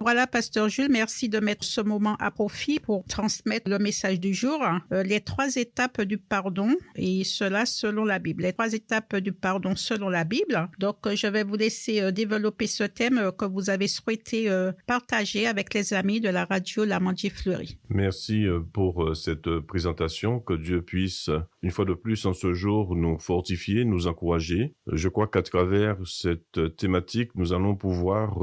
Voilà, Pasteur Jules, merci de mettre ce moment à profit pour transmettre le message du jour, les 3 étapes du pardon, et cela selon la Bible. Les 3 étapes du pardon selon la Bible. Donc, je vais vous laisser développer ce thème que vous avez souhaité partager avec les amis de la radio L'Amandier Fleuri. Merci pour cette présentation. Que Dieu puisse, une fois de plus en ce jour, nous fortifier, nous encourager. Je crois qu'à travers cette thématique, nous allons pouvoir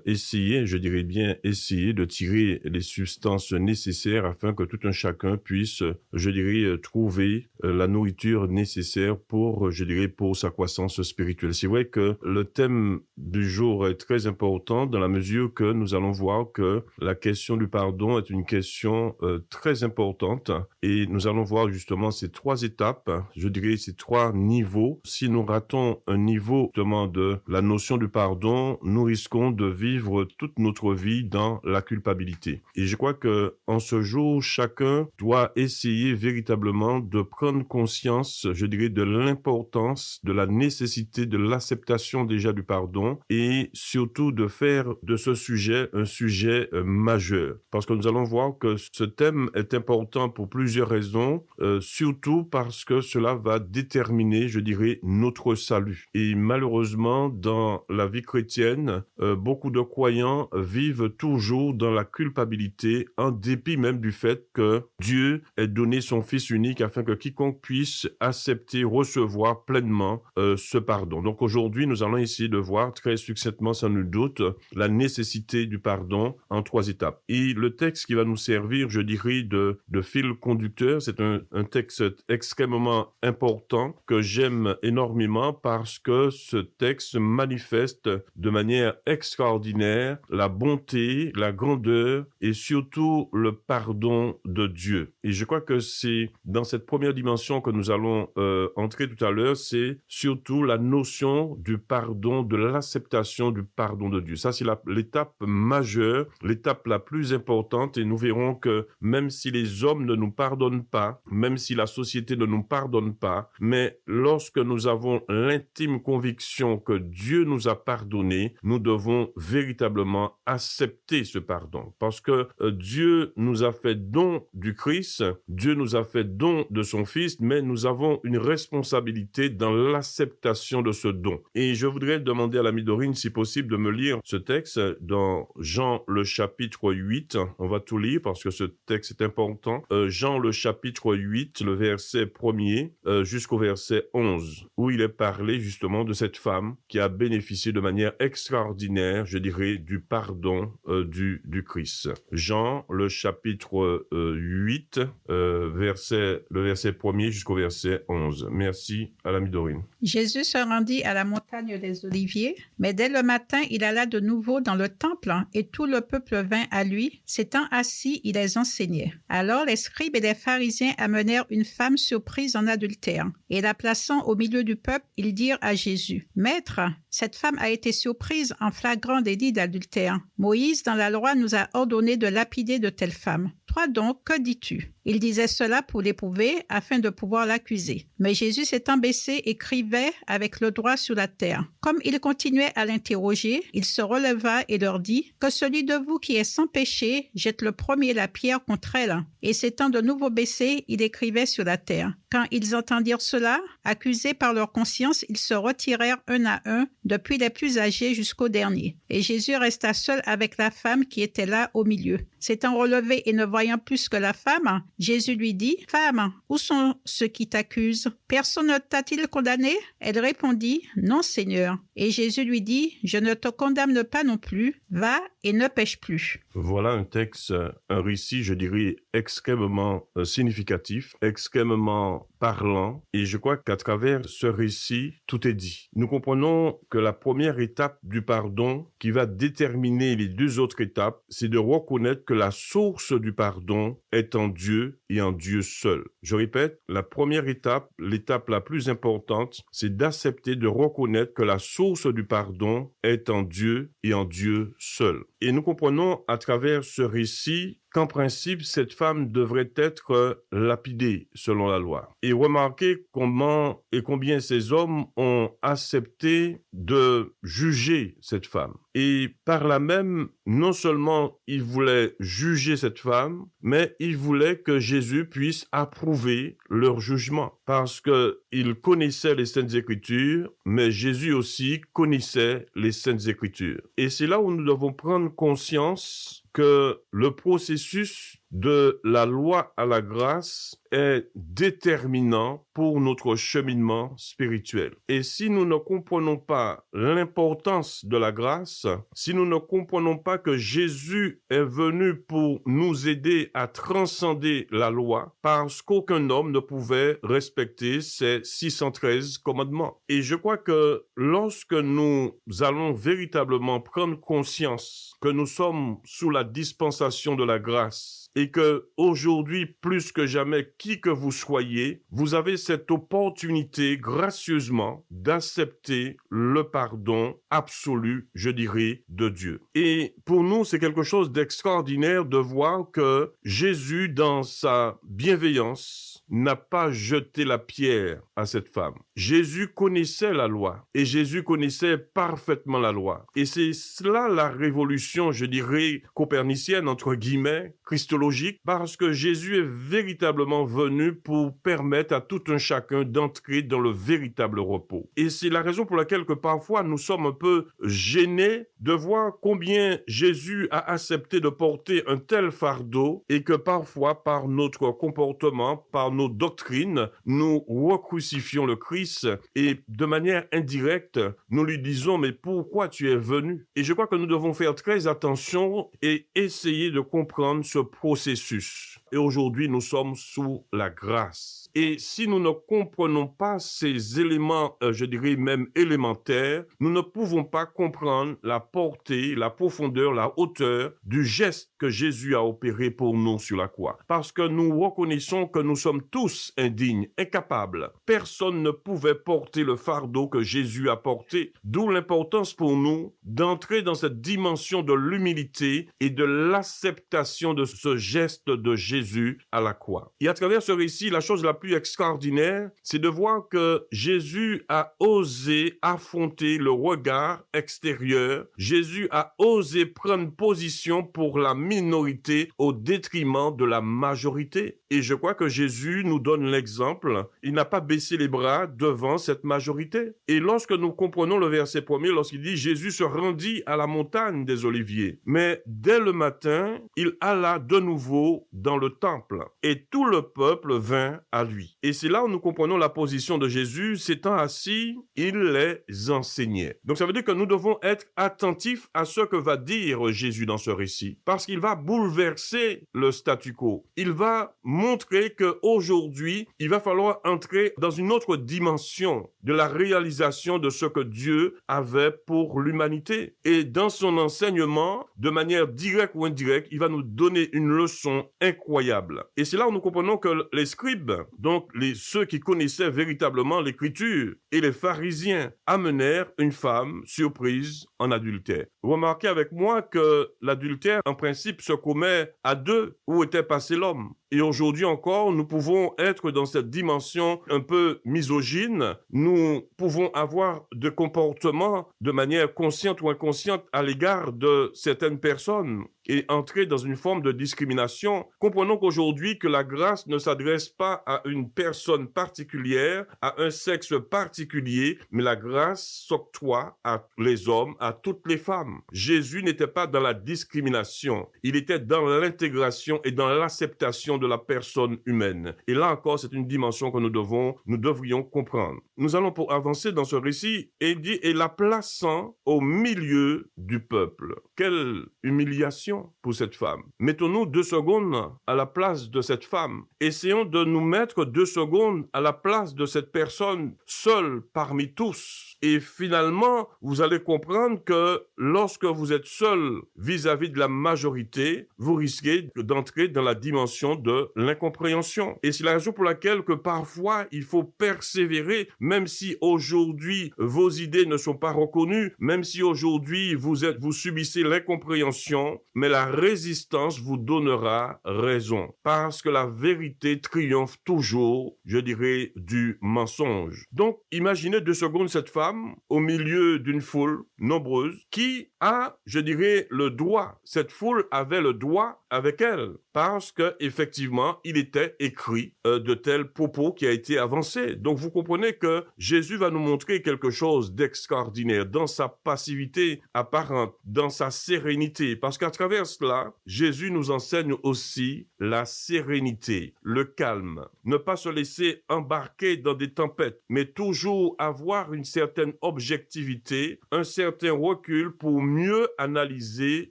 essayer, je dirais bien essayer de tirer les substances nécessaires afin que tout un chacun puisse, je dirais, trouver la nourriture nécessaire pour, je dirais, pour sa croissance spirituelle. C'est vrai que le thème du jour est très important dans la mesure que nous allons voir que la question du pardon est une question très importante et nous allons voir justement ces 3 étapes, je dirais ces 3 niveaux. Si nous ratons un niveau justement de la notion du pardon, nous risquons de vivre toute notre vie dans la culpabilité. Et je crois que en ce jour, chacun doit essayer véritablement de prendre conscience, je dirais, de l'importance, de la nécessité, de l'acceptation déjà du pardon et surtout de faire de ce sujet un sujet majeur. Parce que nous allons voir que ce thème est important pour plusieurs raisons, surtout parce que cela va déterminer, je dirais, notre salut. Et malheureusement, dans la vie chrétienne, beaucoup de croyants vivent toujours dans la culpabilité, en dépit même du fait que Dieu ait donné son Fils unique afin que quiconque puisse accepter, recevoir pleinement ce pardon. Donc aujourd'hui, nous allons essayer de voir très succinctement, sans nul doute, la nécessité du pardon en 3 étapes. Et le texte qui va nous servir, je dirais, de fil conducteur, c'est un texte extrêmement important que j'aime énormément parce que ce texte manifeste de manière extraordinaire la bonté, la grandeur et surtout le pardon de Dieu. Et je crois que c'est dans cette première dimension que nous allons entrer tout à l'heure, c'est surtout la notion du pardon, de l'acceptation du pardon de Dieu. Ça, c'est l'étape majeure, l'étape la plus importante et nous verrons que même si les hommes ne nous pardonnent pas, même si la société ne nous pardonne pas, mais lorsque nous avons l'intime conviction que Dieu nous a pardonné, nous devons véritablement accepter ce pardon. Parce que Dieu nous a fait don du Christ, Dieu nous a fait don de son Fils, mais nous avons une responsabilité dans l'acceptation de ce don. Et je voudrais demander à l'ami Dorine, si possible, de me lire ce texte dans Jean le chapitre 8. On va tout lire parce que ce texte est important. Jean le chapitre 8, le verset 1er jusqu'au verset 11, où il est parlé justement de cette femme qui a bénéficié de manière extraordinaire, je dirais, du pardon du Christ. Jean le chapitre 8, le verset 1er jusqu'au verset 11. Merci à l'ami Dorine. Jésus se rendit à la montagne des Oliviers, mais dès le matin, il alla de nouveau dans le temple et tout le peuple vint à lui. S'étant assis, il les enseignait. Alors les scribes et les pharisiens amenèrent une femme surprise en adultère et la plaçant au milieu du peuple, ils dirent à Jésus, « Maître, cette femme a été surprise en flagrant délit d'adultère. Moïse, dans la loi, nous a ordonné de lapider de telles femmes. Toi donc, que dis-tu » Il disait cela pour l'éprouver, afin de pouvoir l'accuser. Mais Jésus s'étant baissé, écrivait avec le doigt sur la terre. Comme il continuait à l'interroger, il se releva et leur dit, « Que celui de vous qui est sans péché jette le premier la pierre contre elle. » Et s'étant de nouveau baissé, il écrivait sur la terre. Quand ils entendirent cela, accusés par leur conscience, ils se retirèrent un à un, depuis les plus âgés jusqu'au dernier. Et Jésus resta seul avec la femme qui était là au milieu. S'étant relevé et ne voyant plus que la femme, Jésus lui dit, « Femme, où sont ceux qui t'accusent? Personne ne t'a-t-il condamné ?» Elle répondit, « Non, Seigneur. » Et Jésus lui dit, « Je ne te condamne pas non plus. Va et ne pêche plus. » Voilà un texte, un récit, je dirais, extrêmement significatif, extrêmement parlant. Et je crois qu'à travers ce récit, tout est dit. Nous comprenons que la première étape du pardon qui va déterminer les 2 autres étapes, c'est de reconnaître que la source du pardon est en Dieu et en Dieu seul. Je répète, la première étape, l'étape la plus importante, c'est d'accepter, de reconnaître que la source du pardon est en Dieu et en Dieu seul. Et nous comprenons à travers ce récit qu'en principe, cette femme devrait être lapidée selon la loi. Et remarquez comment et combien ces hommes ont accepté de juger cette femme. Et par là même, non seulement ils voulaient juger cette femme, mais ils voulaient que Jésus puisse approuver leur jugement. Parce qu'ils connaissaient les Saintes Écritures, mais Jésus aussi connaissait les Saintes Écritures. Et c'est là où nous devons prendre conscience que le processus de la loi à la grâce est déterminant pour notre cheminement spirituel. Et si nous ne comprenons pas l'importance de la grâce, si nous ne comprenons pas que Jésus est venu pour nous aider à transcender la loi, parce qu'aucun homme ne pouvait respecter ces 613 commandements. Et je crois que lorsque nous allons véritablement prendre conscience que nous sommes sous la dispensation de la grâce, et que aujourd'hui, plus que jamais, qui que vous soyez, vous avez cette opportunité gracieusement d'accepter le pardon absolu, je dirais, de Dieu. Et pour nous, c'est quelque chose d'extraordinaire de voir que Jésus, dans sa bienveillance, n'a pas jeté la pierre à cette femme. Jésus connaissait la loi et Jésus connaissait parfaitement la loi. Et c'est cela la révolution, je dirais, copernicienne, entre guillemets, christologique, parce que Jésus est véritablement venu pour permettre à tout un chacun d'entrer dans le véritable repos. Et c'est la raison pour laquelle que parfois nous sommes un peu gênés de voir combien Jésus a accepté de porter un tel fardeau et que parfois par notre comportement, par nos doctrines, nous recrucifions le Christ et de manière indirecte, nous lui disons mais pourquoi tu es venu? Et je crois que nous devons faire très attention et essayer de comprendre ce processus. Et aujourd'hui, nous sommes sous la grâce. Et si nous ne comprenons pas ces éléments, je dirais même élémentaires, nous ne pouvons pas comprendre la portée, la profondeur, la hauteur du geste que Jésus a opéré pour nous sur la croix. Parce que nous reconnaissons que nous sommes tous indignes, incapables. Personne ne pouvait porter le fardeau que Jésus a porté. D'où l'importance pour nous d'entrer dans cette dimension de l'humilité et de l'acceptation de ce geste de Jésus à la croix. Et à travers ce récit, la chose la plus extraordinaire, c'est de voir que Jésus a osé affronter le regard extérieur. Jésus a osé prendre position pour la minorité au détriment de la majorité. Et je crois que Jésus nous donne l'exemple. Il n'a pas baissé les bras devant cette majorité. Et lorsque nous comprenons le verset 1er, lorsqu'il dit « Jésus se rendit à la montagne des Oliviers », mais dès le matin, il alla de nouveau dans le temple. Et tout le peuple vint à lui. Et c'est là où nous comprenons la position de Jésus. S'étant assis, il les enseignait. Donc ça veut dire que nous devons être attentifs à ce que va dire Jésus dans ce récit. Parce qu'il va bouleverser le statu quo. Il va montrer qu'aujourd'hui, il va falloir entrer dans une autre dimension de la réalisation de ce que Dieu avait pour l'humanité. Et dans son enseignement, de manière directe ou indirecte, il va nous donner une leçon incroyable. Et c'est là où nous comprenons que les scribes, donc ceux qui connaissaient véritablement l'écriture, et les pharisiens amenèrent une femme surprise en adultère. Remarquez avec moi que l'adultère, en principe, se commet à deux. Où était passé l'homme? Et aujourd'hui encore, nous pouvons être dans cette dimension un peu misogyne. Nous pouvons avoir des comportements de manière consciente ou inconsciente à l'égard de certaines personnes et entrer dans une forme de discrimination. Comprenons qu'aujourd'hui, que la grâce ne s'adresse pas à une personne particulière, à un sexe particulier, mais la grâce s'octroie à les hommes, à toutes les femmes. Jésus n'était pas dans la discrimination, il était dans l'intégration et dans l'acceptation de la personne humaine. Et là encore, c'est une dimension que nous devrions comprendre. Nous allons pour avancer dans ce récit et dit, et la plaçant au milieu du peuple. Quelle humiliation! compassion pour cette femme. Mettons-nous 2 secondes à la place de cette femme. Essayons de nous mettre 2 secondes à la place de cette personne seule parmi tous. Et finalement, vous allez comprendre que lorsque vous êtes seul vis-à-vis de la majorité, vous risquez d'entrer dans la dimension de l'incompréhension. Et c'est la raison pour laquelle que parfois, il faut persévérer, même si aujourd'hui, vos idées ne sont pas reconnues, même si aujourd'hui, vous subissez l'incompréhension, mais la résistance vous donnera raison. Parce que la vérité triomphe toujours, je dirais, du mensonge. Donc, imaginez 2 secondes cette femme au milieu d'une foule nombreuse qui a, je dirais, le droit. Cette foule avait le droit avec elle parce que effectivement, il était écrit de tels propos qui a été avancé. Donc, vous comprenez que Jésus va nous montrer quelque chose d'extraordinaire dans sa passivité apparente, dans sa sérénité, parce qu'à travers cela, Jésus nous enseigne aussi la sérénité, le calme, ne pas se laisser embarquer dans des tempêtes, mais toujours avoir une certaine objectivité, un certain recul pour mieux analyser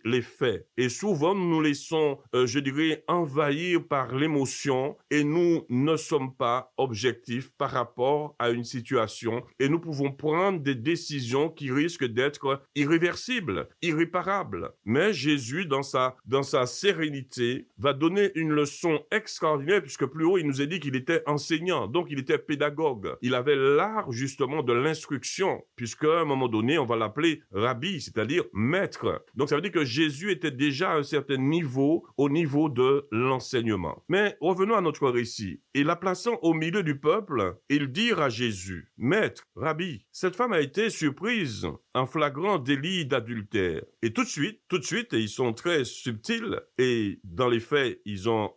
les faits. Et souvent, nous nous laissons, je dirais, envahir par l'émotion et nous ne sommes pas objectifs par rapport à une situation et nous pouvons prendre des décisions qui risquent d'être irréversibles, irréparables. Mais Jésus, dans sa sérénité, va donner une leçon extraordinaire puisque plus haut, il nous a dit qu'il était enseignant, donc il était pédagogue. Il avait l'art justement de l'instruction puisque à un moment donné, on va l'appeler rabbi, c'est-à-dire maître. Donc ça veut dire que Jésus était déjà à un certain niveau, au niveau de l'enseignement. Mais revenons à notre récit. Et la plaçant au milieu du peuple, ils dirent à Jésus, Maître, Rabbi, cette femme a été surprise en flagrant délit d'adultère. Et tout de suite, et ils sont très subtils, et dans les faits, ils ont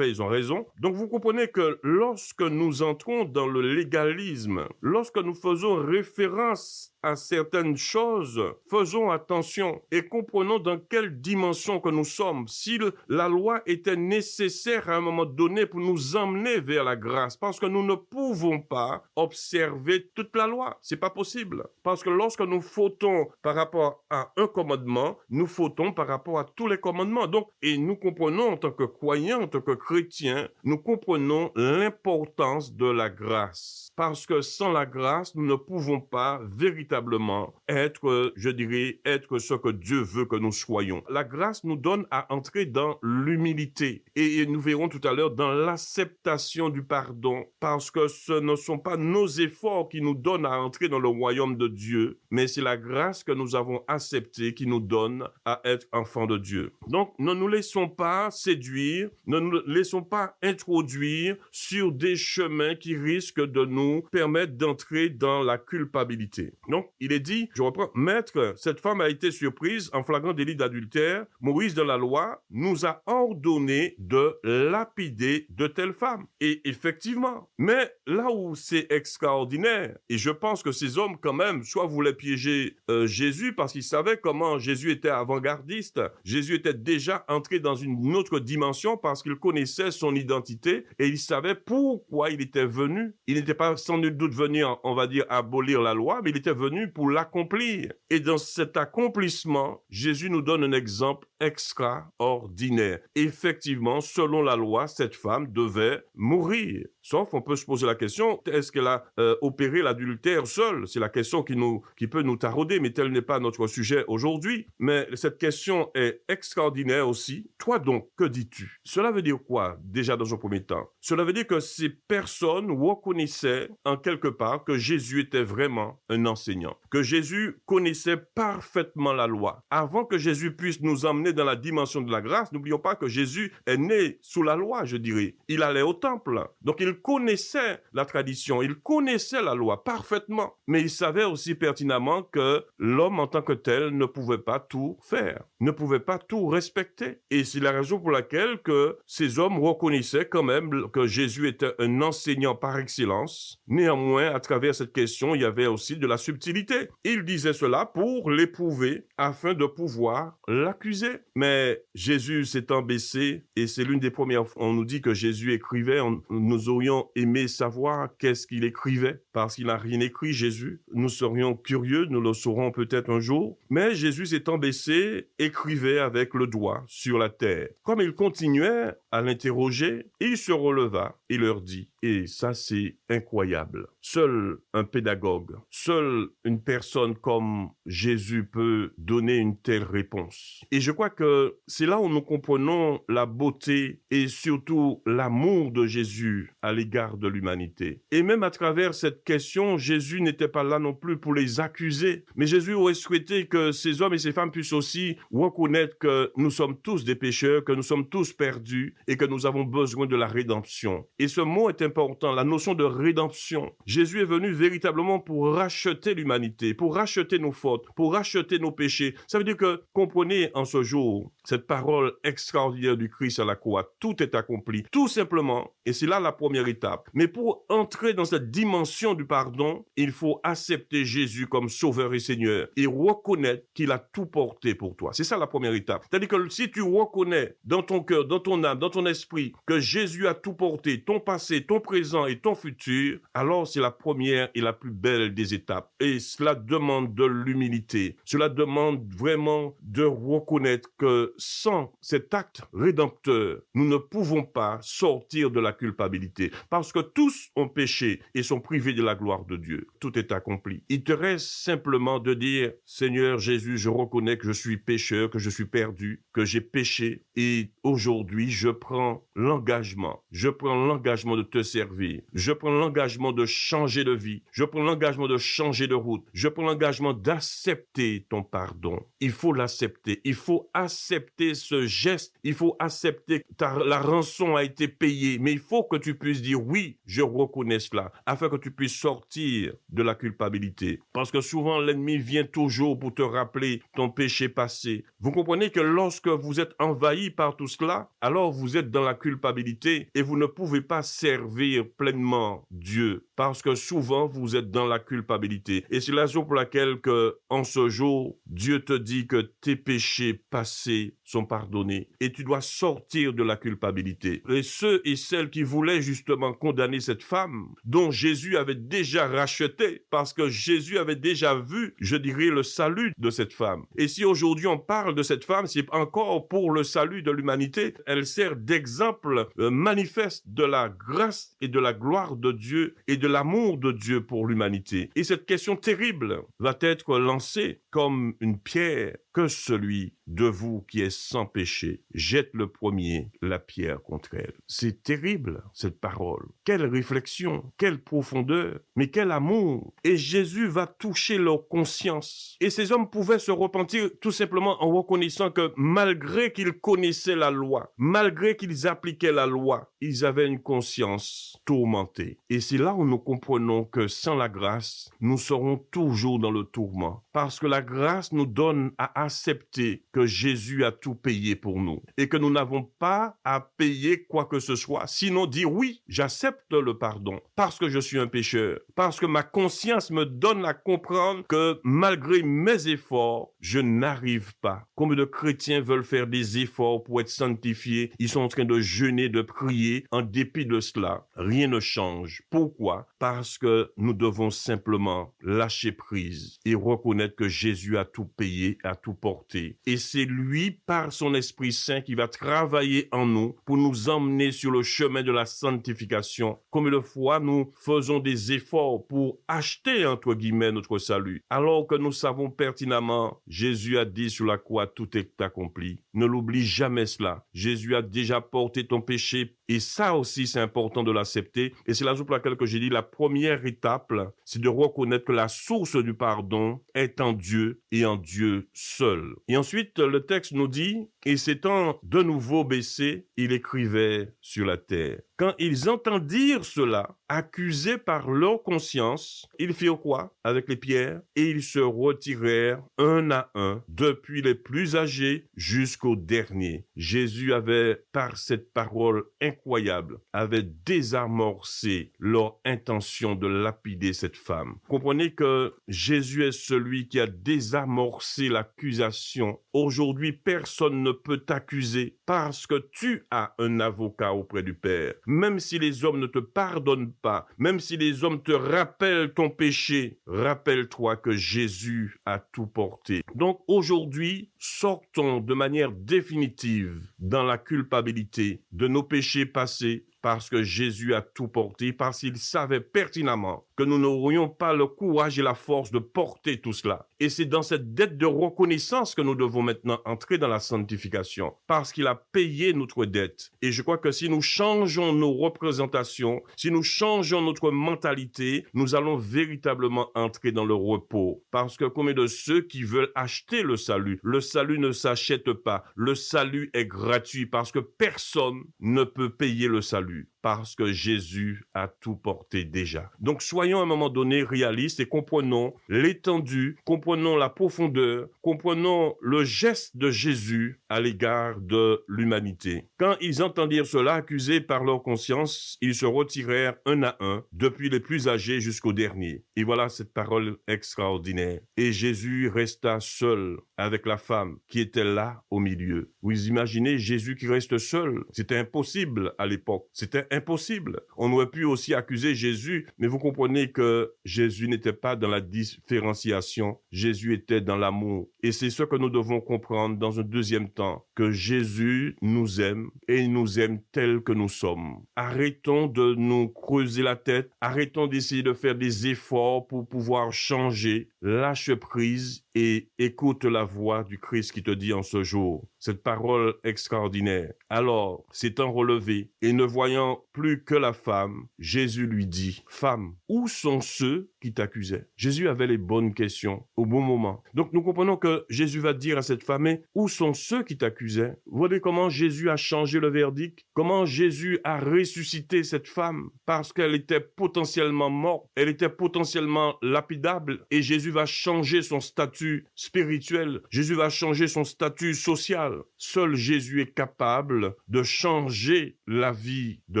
raison. Donc vous comprenez que lorsque nous entrons dans le légalisme, lorsque nous faisons référence à certaines choses, faisons attention et comprenons dans quelle dimension que nous sommes. Si la loi était nécessaire à un moment donné pour nous emmener vers la grâce, parce que nous ne pouvons pas observer toute la loi. C'est pas possible. Parce que lorsque nous fautons par rapport à un commandement, nous fautons par rapport à tous les commandements. Donc, et nous comprenons en tant que croyants, en tant que chrétiens, nous comprenons l'importance de la grâce. Parce que sans la grâce, nous ne pouvons pas véritablement être, je dirais, être ce que Dieu veut que nous soyons. La grâce nous donne à entrer dans l'humilité. Et nous verrons tout à l'heure dans l'acceptation du pardon. Parce que ce ne sont pas nos efforts qui nous donnent à entrer dans le royaume de Dieu, mais c'est la grâce que nous avons acceptée qui nous donne à être enfants de Dieu. Donc, ne nous laissons pas séduire, ne nous laissons pas introduire sur des chemins qui risquent de nous permettre d'entrer dans la culpabilité. Donc, il est dit, je reprends, Maître, cette femme a été surprise en flagrant délit d'adultère. Moïse, dans la loi, nous a ordonné de lapider de telles femmes. Et effectivement, mais là où c'est extraordinaire, et je pense que ces hommes, quand même, soit voulaient piéger Jésus parce qu'ils savaient comment Jésus était avant-gardiste, Jésus était déjà entré dans une autre dimension parce qu'il connaissait son identité et il savait pourquoi il était venu. Il n'était pas sans nul doute venu, on va dire, abolir la loi, mais il était venu pour l'accomplir. Et dans cet accomplissement, Jésus nous donne un exemple extraordinaire. Effectivement, selon la loi, cette femme devait mourir. Sauf, on peut se poser la question, est-ce qu'elle a opéré l'adultère seule? C'est la question qui peut nous tarauder, mais tel n'est pas notre sujet aujourd'hui. Mais cette question est extraordinaire aussi. Toi donc, que dis-tu? Cela veut dire quoi, déjà dans un premier temps? Cela veut dire que ces personnes reconnaissaient en quelque part que Jésus était vraiment un enseignant, que Jésus connaissait parfaitement la loi. Avant que Jésus puisse nous emmener dans la dimension de la grâce, n'oublions pas que Jésus est né sous la loi, je dirais. Il allait au temple. Donc, il connaissait la tradition, il connaissait la loi parfaitement. Mais il savait aussi pertinemment que l'homme en tant que tel ne pouvait pas tout faire, ne pouvait pas tout respecter. Et c'est la raison pour laquelle que ces hommes reconnaissaient quand même que Jésus était un enseignant par excellence. Néanmoins, à travers cette question, il y avait aussi de la subtilité. Il disait cela pour l'éprouver afin de pouvoir l'accuser. écrivait, mais Jésus s'étant baissé, et c'est l'une des premières fois, on nous dit que Jésus écrivait, nous aurions aimé savoir qu'est-ce qu'il écrivait, parce qu'il n'a rien écrit, Jésus. Nous serions curieux, nous le saurons peut-être un jour, mais Jésus s'étant baissé, écrivait avec le doigt sur la terre. Comme il continuait à l'interroger, il se releva et leur dit, et ça c'est incroyable, seul un pédagogue, seule une personne comme Jésus peut donner une telle réponse. Et je crois que c'est là où nous comprenons la beauté et surtout l'amour de Jésus à l'égard de l'humanité. Et même à travers cette question, Jésus n'était pas là non plus pour les accuser, mais Jésus aurait souhaité que ces hommes et ces femmes puissent aussi reconnaître que nous sommes tous des pécheurs, que nous sommes tous perdus et que nous avons besoin de la rédemption. Et ce mot est important, la notion de rédemption. Jésus est venu véritablement pour racheter l'humanité, pour racheter nos fautes, pour racheter nos péchés. Ça veut dire que, comprenez en ce jour cette parole extraordinaire du Christ à la croix, tout est accompli, tout simplement, et c'est là la première étape. Mais pour entrer dans cette dimension du pardon, il faut accepter Jésus comme Sauveur et Seigneur et reconnaître qu'il a tout porté pour toi. C'est ça la première étape. C'est-à-dire que si tu reconnais dans ton cœur, dans ton âme, dans ton esprit, que Jésus a tout porté, ton passé, ton présent et ton futur, alors c'est la première et la plus belle des étapes. Et cela demande de l'humilité. Cela demande vraiment de reconnaître que sans cet acte rédempteur, nous ne pouvons pas sortir de la culpabilité. Parce que tous ont péché et sont privés de la gloire de Dieu. Tout est accompli. Il te reste simplement de dire, Seigneur Jésus, je reconnais que je suis pécheur, que je suis perdu, que j'ai péché et aujourd'hui, je prends l'engagement. Je prends l'engagement de te servir. Je prends l'engagement de changer de vie. Je prends l'engagement de changer de route. Je prends l'engagement d'accepter ton pardon. Il faut l'accepter. Il faut accepter ce geste. Il faut accepter que la rançon a été payée. Mais il faut que tu puisses dire oui, je reconnais cela, afin que tu puisses sortir de la culpabilité. Parce que souvent, l'ennemi vient toujours pour te rappeler ton péché passé. Vous comprenez que lorsque vous êtes envahi par tout cela, alors vous êtes dans la culpabilité et vous ne pouvez pas servir pleinement Dieu parce que souvent vous êtes dans la culpabilité. Et c'est la raison pour laquelle que, en ce jour, Dieu te dit que tes péchés passés sont pardonnés et tu dois sortir de la culpabilité. Et ceux et celles qui voulaient justement condamner cette femme, dont Jésus avait déjà racheté, parce que Jésus avait déjà vu, je dirais, le salut de cette femme. Et si aujourd'hui on parle de cette femme, c'est encore pour le salut de l'humanité. Elle sert d'exemple manifeste de la grâce et de la gloire de Dieu et de l'amour de Dieu pour l'humanité. Et cette question terrible va être lancée comme une pierre. Que celui de vous qui est sans péché jette le premier la pierre contre elle. C'est terrible, cette parole. Quelle réflexion, quelle profondeur, mais quel amour. Et Jésus va toucher leur conscience. Et ces hommes pouvaient se repentir tout simplement en reconnaissant que malgré qu'ils connaissaient la loi, malgré qu'ils appliquaient la loi, ils avaient une conscience tourmentée. Et c'est là où nous comprenons que sans la grâce, nous serons toujours dans le tourment. Parce que la grâce nous donne à accepter que Jésus a tout payé pour nous et que nous n'avons pas à payer quoi que ce soit, sinon dire oui, j'accepte le pardon parce que je suis un pécheur, parce que ma conscience me donne à comprendre que malgré mes efforts, je n'arrive pas. Combien de chrétiens veulent faire des efforts pour être sanctifiés? Ils sont en train de jeûner, de prier. En dépit de cela, rien ne change. Pourquoi? Parce que nous devons simplement lâcher prise et reconnaître que Jésus a tout payé, a tout porté. Et c'est lui, par son Esprit Saint, qui va travailler en nous pour nous emmener sur le chemin de la sanctification. Combien de fois nous faisons des efforts pour acheter, entre guillemets, notre salut, alors que nous savons pertinemment, Jésus a dit sur la croix, tout est accompli. Ne l'oublie jamais cela. Jésus a déjà porté ton péché et ça aussi, c'est important de l'accepter. Et c'est la raison pour laquelle que j'ai dit la première étape, c'est de reconnaître que la source du pardon est en Dieu et en Dieu seul. Et ensuite, le texte nous dit, et s'étant de nouveau baissé, il écrivait sur la terre. Quand ils entendirent cela, accusés par leur conscience, ils firent quoi avec les pierres? Et ils se retirèrent un à un, depuis les plus âgés jusqu'aux derniers. Jésus avait, par cette parole incroyable, avait désamorcé leur intention de lapider cette femme. Comprenez que Jésus est celui qui a désamorcé l'accusation. Aujourd'hui, personne ne peut t'accuser parce que tu as un avocat auprès du Père. Même si les hommes ne te pardonnent pas, même si les hommes te rappellent ton péché, rappelle-toi que Jésus a tout porté. Donc aujourd'hui, sortons de manière définitive dans la culpabilité de nos péchés passés, parce que Jésus a tout porté, parce qu'il savait pertinemment que nous n'aurions pas le courage et la force de porter tout cela. Et c'est dans cette dette de reconnaissance que nous devons maintenant entrer dans la sanctification, parce qu'il a payé notre dette. Et je crois que si nous changeons nos représentations, si nous changeons notre mentalité, nous allons véritablement entrer dans le repos. Parce que combien de ceux qui veulent acheter le salut ne s'achète pas. Le salut est gratuit parce que personne ne peut payer le salut, parce que Jésus a tout porté déjà. Donc soyons à un moment donné réalistes et comprenons l'étendue, comprenons la profondeur, comprenons le geste de Jésus à l'égard de l'humanité. Quand ils entendirent cela, accusés par leur conscience, ils se retirèrent un à un, depuis les plus âgés jusqu'aux derniers. Et voilà cette parole extraordinaire. Et Jésus resta seul avec la femme qui était là au milieu. Vous imaginez Jésus qui reste seul? C'était impossible à l'époque. C'était impossible. On aurait pu aussi accuser Jésus, mais vous comprenez que Jésus n'était pas dans la différenciation. Jésus était dans l'amour. Et c'est ce que nous devons comprendre dans un deuxième temps, que Jésus nous aime et il nous aime tels que nous sommes. Arrêtons de nous creuser la tête. Arrêtons d'essayer de faire des efforts pour pouvoir changer. Lâche prise et écoute la voix du Christ qui te dit en ce jour cette parole extraordinaire. Alors, s'étant relevé et ne voyant plus que la femme, Jésus lui dit, « Femme, où sont ceux qui t'accusaient ?» Jésus avait les bonnes questions au bon moment. Donc, nous comprenons que Jésus va dire à cette femme, « Mais où sont ceux qui t'accusaient ?» Vous voyez comment Jésus a changé le verdict? Comment Jésus a ressuscité cette femme? Parce qu'elle était potentiellement morte, elle était potentiellement lapidable, et Jésus va changer son statut spirituel. Jésus va changer son statut social. Seul Jésus est capable de changer la vie de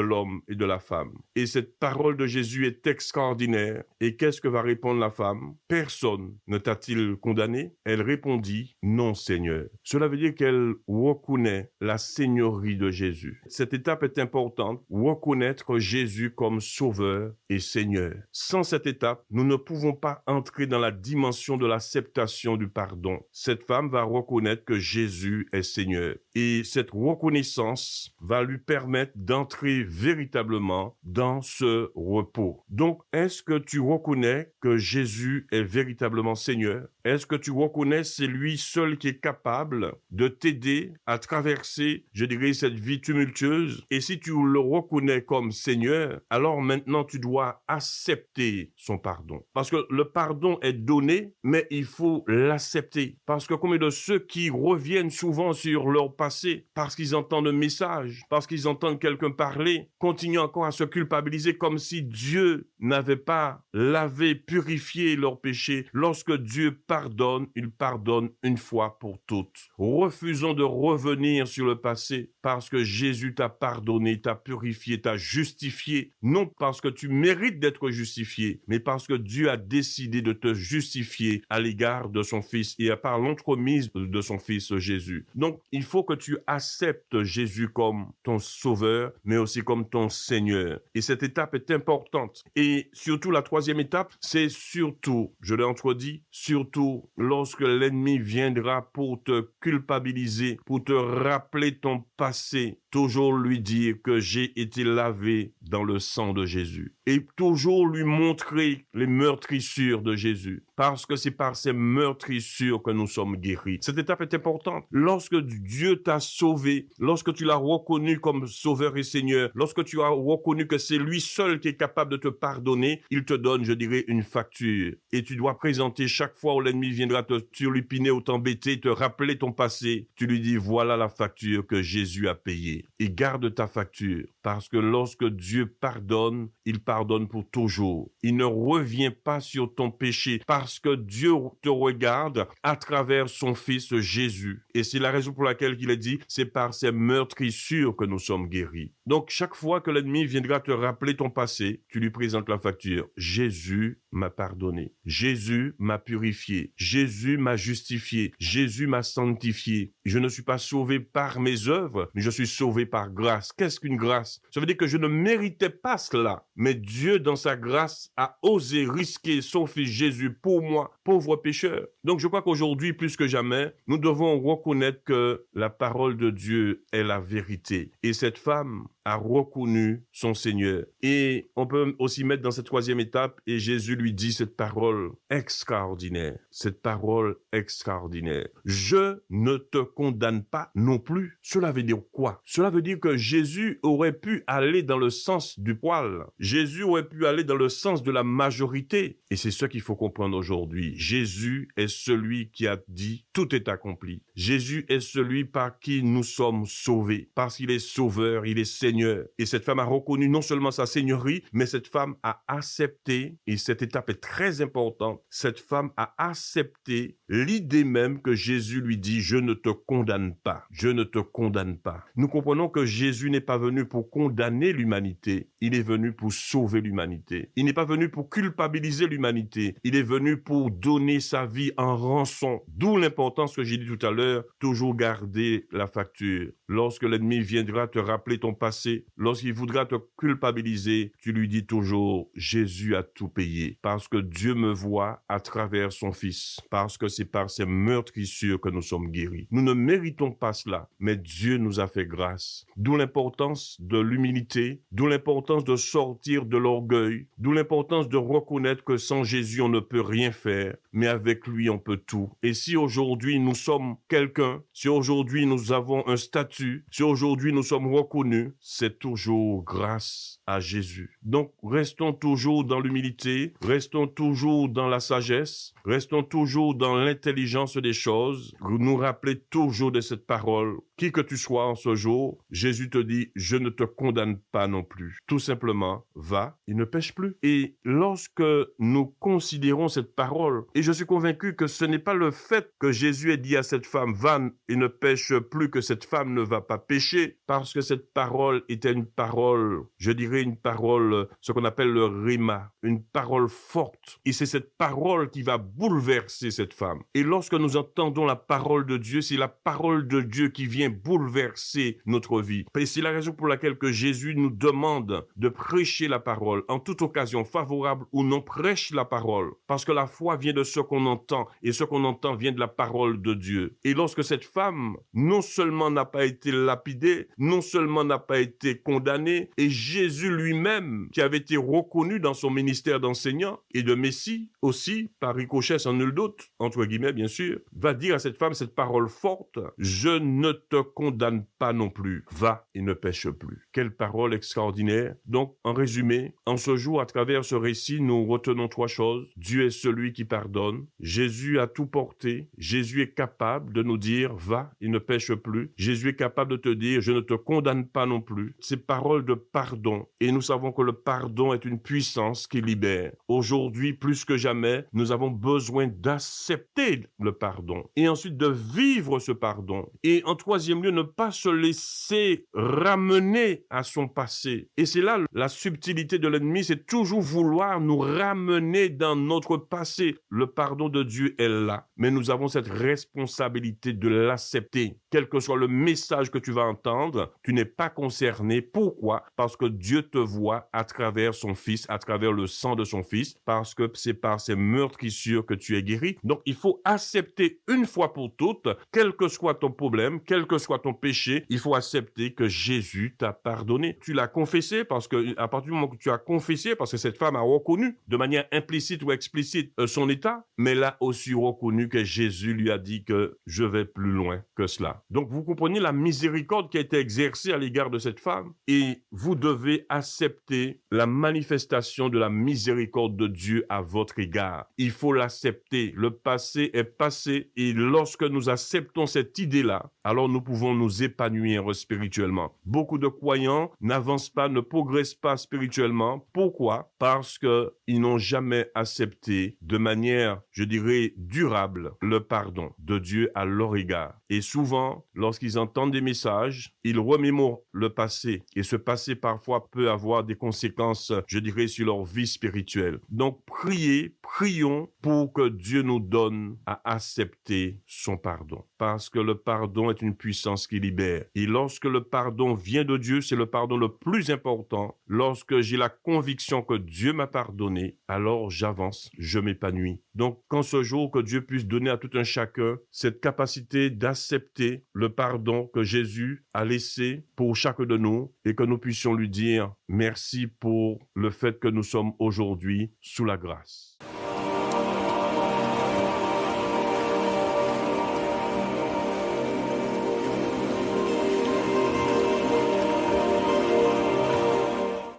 l'homme et de la femme. Et cette parole de Jésus est extraordinaire. Et qu'est-ce que va répondre la femme? Personne ne t'a-t-il condamné? Elle répondit, non Seigneur. Cela veut dire qu'elle reconnaît la seigneurie de Jésus. Cette étape est importante, reconnaître Jésus comme sauveur et Seigneur. Sans cette étape, nous ne pouvons pas entrer dans la dimension de l'acceptation du pardon. Cette femme va reconnaître que Jésus est Seigneur. Et cette reconnaissance va lui permettre d'entrer véritablement dans ce repos. Donc, est-ce que tu reconnais que Jésus est véritablement Seigneur? Est-ce que tu reconnais c'est lui seul qui est capable de t'aider à traverser, je dirais, cette vie tumultueuse? Et si tu le reconnais comme Seigneur, alors maintenant tu dois accepter son pardon. Parce que le pardon est donné, mais il faut l'accepter. Parce que combien de ceux qui reviennent souvent sur leur passé, parce qu'ils entendent un message, parce qu'ils entendent quelqu'un parler, continuent encore à se culpabiliser comme si Dieu n'avait pas lavé, purifié leurs péchés. Lorsque Dieu pardonne, il pardonne une fois pour toutes. Refusons de revenir sur le passé parce que Jésus t'a pardonné, t'a purifié, t'a justifié. Non parce que tu mérites d'être justifié, mais parce que Dieu a décidé de te justifier à l'égard de son Fils et par l'entremise de son Fils Jésus. Donc, il faut que tu acceptes Jésus comme ton sauveur, mais aussi comme ton Seigneur. Et cette étape est importante. Et surtout, la troisième étape, c'est surtout, je l'ai entredit, surtout lorsque l'ennemi viendra pour te culpabiliser, pour te rappeler ton passé, toujours lui dire que j'ai été lavé dans le sang de Jésus. Et toujours lui montrer les meurtrissures de Jésus. Parce que c'est par ces meurtrissures que nous sommes guéris. Cette étape est importante. Lorsque Dieu t'a sauvé, lorsque tu l'as reconnu comme sauveur et Seigneur, lorsque tu as reconnu que c'est lui seul qui est capable de te pardonner, il te donne, je dirais, une facture. Et tu dois présenter chaque fois où l'ennemi viendra te turlupiner ou t'embêter, te rappeler ton passé. Tu lui dis, voilà la facture que Jésus a payée. payer et garde ta facture. Parce que lorsque Dieu pardonne, il pardonne pour toujours. Il ne revient pas sur ton péché parce que Dieu te regarde à travers son Fils Jésus. Et c'est la raison pour laquelle il a dit, c'est par ses meurtrissures que nous sommes guéris. Donc, chaque fois que l'ennemi viendra te rappeler ton passé, tu lui présentes la facture. Jésus m'a pardonné. Jésus m'a purifié. Jésus m'a justifié. Jésus m'a sanctifié. Je ne suis pas sauvé par mes œuvres, mais je suis sauvé par grâce. Qu'est-ce qu'une grâce? Ça veut dire que je ne méritais pas cela, mais Dieu, dans sa grâce, a osé risquer son Fils Jésus pour moi, pauvre pécheur. Donc, je crois qu'aujourd'hui, plus que jamais, nous devons reconnaître que la parole de Dieu est la vérité. Et cette femme a reconnu son Seigneur. Et on peut aussi mettre dans cette troisième étape, et Jésus lui dit cette parole extraordinaire. Cette parole extraordinaire. Je ne te condamne pas non plus. Cela veut dire quoi? Cela veut dire que Jésus aurait pu aller dans le sens du poil. Jésus aurait pu aller dans le sens de la majorité. Et c'est ce qu'il faut comprendre aujourd'hui. Jésus est celui qui a dit tout est accompli. Jésus est celui par qui nous sommes sauvés. Parce qu'il est sauveur, il est Seigneur. Et cette femme a reconnu non seulement sa seigneurie, mais cette femme a accepté, et cette étape est très importante, cette femme a accepté l'idée même que Jésus lui dit, je ne te condamne pas, je ne te condamne pas. Nous comprenons que Jésus n'est pas venu pour condamner l'humanité, il est venu pour sauver l'humanité. Il n'est pas venu pour culpabiliser l'humanité, il est venu pour donner sa vie en rançon. D'où l'importance que j'ai dit tout à l'heure, toujours garder la facture. Lorsque l'ennemi viendra te rappeler ton passé, lorsqu'il voudra te culpabiliser, tu lui dis toujours, Jésus a tout payé, parce que Dieu me voit à travers son Fils, parce que c'est par ses meurtrissures que nous sommes guéris. Nous ne méritons pas cela, mais Dieu nous a fait grâce. D'où l'importance de l'humilité, d'où l'importance de sortir de l'orgueil, d'où l'importance de reconnaître que sans Jésus, on ne peut rien faire, mais avec lui, on peut tout. Et si aujourd'hui, nous sommes quelqu'un, si aujourd'hui, nous avons un statut, si aujourd'hui, nous sommes reconnus, c'est toujours grâce à Jésus. Donc, restons toujours dans l'humilité, restons toujours dans la sagesse, restons toujours dans l'intelligence des choses, nous rappeler toujours de cette parole. Qui que tu sois en ce jour, Jésus te dit, je ne te condamne pas non plus. Tout simplement, va et ne pêche plus. Et lorsque nous considérons cette parole, et je suis convaincu que ce n'est pas le fait que Jésus ait dit à cette femme, va et ne pêche plus, que cette femme ne va pas pécher, parce que cette parole était une parole, je dirais une parole, ce qu'on appelle le rhéma, une parole forte. Et c'est cette parole qui va bouleverser cette femme. Et lorsque nous entendons la parole de Dieu, c'est la parole de Dieu qui vient bouleverser notre vie. Et c'est la raison pour laquelle que Jésus nous demande de prêcher la parole. En toute occasion, favorable ou non, prêche la parole. Parce que la foi vient de ce qu'on entend, et ce qu'on entend vient de la parole de Dieu. Et lorsque cette femme, non seulement n'a pas été lapidée, non seulement n'a pas été condamnée, et Jésus lui-même, qui avait été reconnu dans son ministère d'enseignant et de Messie, aussi, par ricochet sans nul doute, entre guillemets bien sûr, va dire à cette femme cette parole forte, je ne te condamne pas non plus, va et ne pêche plus. Quelle parole extraordinaire. Donc, en résumé, en ce jour, à travers ce récit, nous retenons trois choses. Dieu est celui qui pardonne, Jésus a tout porté, Jésus est capable de nous dire, va et ne pêche plus, Jésus est capable de te dire, je ne te condamne pas non plus. Ces paroles de pardon, et nous savons que le pardon est une puissance qui libère. Aujourd'hui, plus que jamais, nous avons besoin d'accepter le pardon et ensuite de vivre ce pardon. Et en troisième lieu, ne pas se laisser ramener à son passé. Et c'est là la subtilité de l'ennemi, c'est toujours vouloir nous ramener dans notre passé. Le pardon de Dieu est là, mais nous avons cette responsabilité de l'accepter. Quel que soit le message que tu vas entendre, tu n'es pas concerné. Pourquoi? Parce que Dieu te voit à travers son Fils, à travers le sang de son Fils, parce que c'est par ses meurtrissures que tu es guéri. Donc, il faut accepter une fois pour toutes, quel que soit ton problème, quel que soit ton péché, il faut accepter que Jésus t'a pardonné. Tu l'as confessé parce que, à partir du moment que tu as confessé, parce que cette femme a reconnu de manière implicite ou explicite son état, mais elle a aussi reconnu que Jésus lui a dit que je vais plus loin que cela. Donc, vous comprenez la miséricorde qui a été exercée à l'égard de cette femme et vous devez accepter la manifestation de la miséricorde de Dieu à votre égard. Il faut l'accepter. Le passé est passé et lorsque nous acceptons cette idée-là, alors nous pouvons nous épanouir spirituellement. Beaucoup de croyants n'avancent pas, ne progressent pas spirituellement. Pourquoi? Parce qu'ils n'ont jamais accepté de manière, je dirais, durable le pardon de Dieu à leur égard. Et souvent, lorsqu'ils entendent des messages, ils remémorent le passé. Et ce passé, parfois, peut avoir des conséquences, je dirais, sur leur vie spirituelle. Donc, prions pour que Dieu nous donne à accepter son pardon. Parce que le pardon est une puissance qui libère. Et lorsque le pardon vient de Dieu, c'est le pardon le plus important. Lorsque j'ai la conviction que Dieu m'a pardonné, alors j'avance, je m'épanouis. Donc, qu'en ce jour, que Dieu puisse donner à tout un chacun cette capacité d'accepter le pardon que Jésus a laissé pour chacun de nous et que nous puissions lui dire merci pour le fait que nous sommes aujourd'hui sous la grâce.